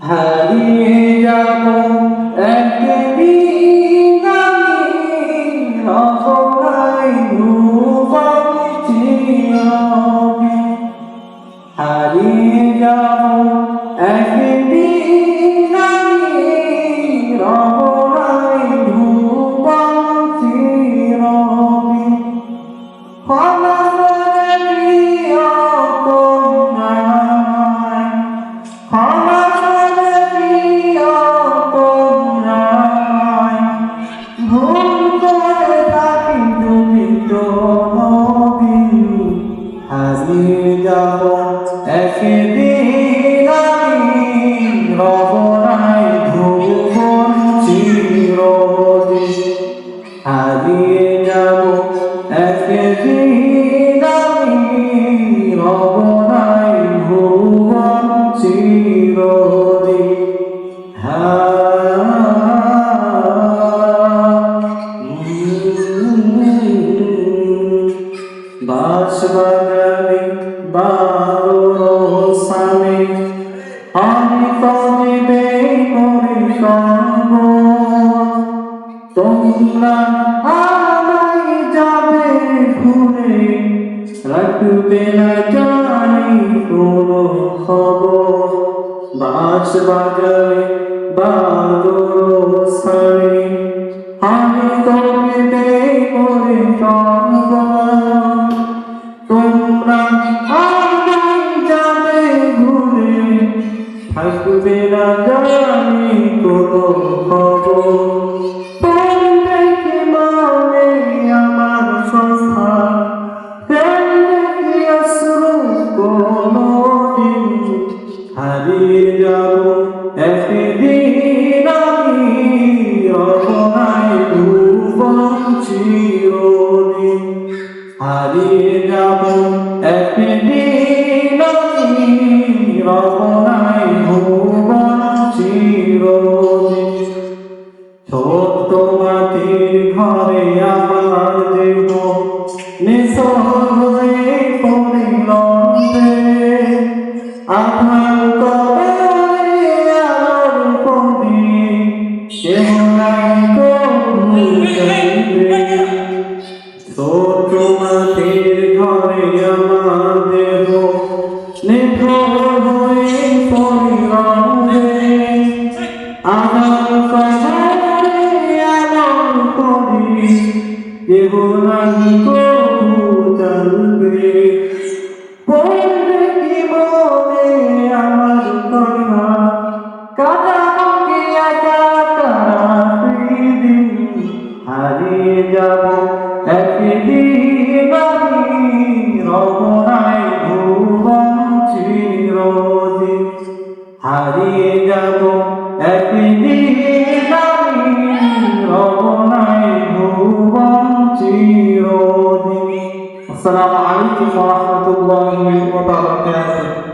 হারিয়ে যাব একদিন আমি রব নাই ভুবন চিরদিন। হারিয়ে যাব একদিন আমি রব নাই ভুবন চিরদিন। ক্ষমা করে দিও তোমায়, ক্ষমা করে দিও তোমায়, ভুল করে থাকি যদি কোনদিন। হারিয়ে যাব একদিন আমি রব নাই ভুবন চিরদিন। হারিয়ে যাব একদিন আমি রব নাই ভুবন চিরদিন। বাঁশবাগানে বারো সামে আমি তবে করি কর্ম, তোমরা আমায় যাবে ভুলে, রাখবে না জানি কোনো খবর। বাঁশবাগানে বারো সামে আমি তবে করি কর্ম, তোমরা আমায় যাবে ভুলে, থাকবে না জানি কোনো খবর। পড়বে কি মনে আমার কথা, ফেলবে কি অশ্রু কোনদিন। হারিয়ে যাব একদিন আমি রব নাই ভুবন চিরদিন। হারিয়ে যাব একদিন আমি রব নাই ভুবন চিরদিন। ছোট্ট মাটির ঘরে আমার দেহ নিঃস্ব হয়ে পড়িল রে, আধার করে আলোর পথে কেহ নাই কবু যাইবে। ছোট মাটির ঘরে আমার দেহ নিথর হয়ে পড়িল রে, আধার করে আলোর পথে কেহ নাই কবু জানবে। পড়বে কি মনে আমার কথা, কাটাবো কি একা দিন। হারিয়ে যাব একদিন আমি রব নাই ভুবন চিরদিন। হারিয়ে যাব একদিন আমি রব নাই ভুবন চিরদিন। আসসালামু আলাইকুম ওয়া রাহমাতুল্লাহি ওয়া বারাকাতুহু।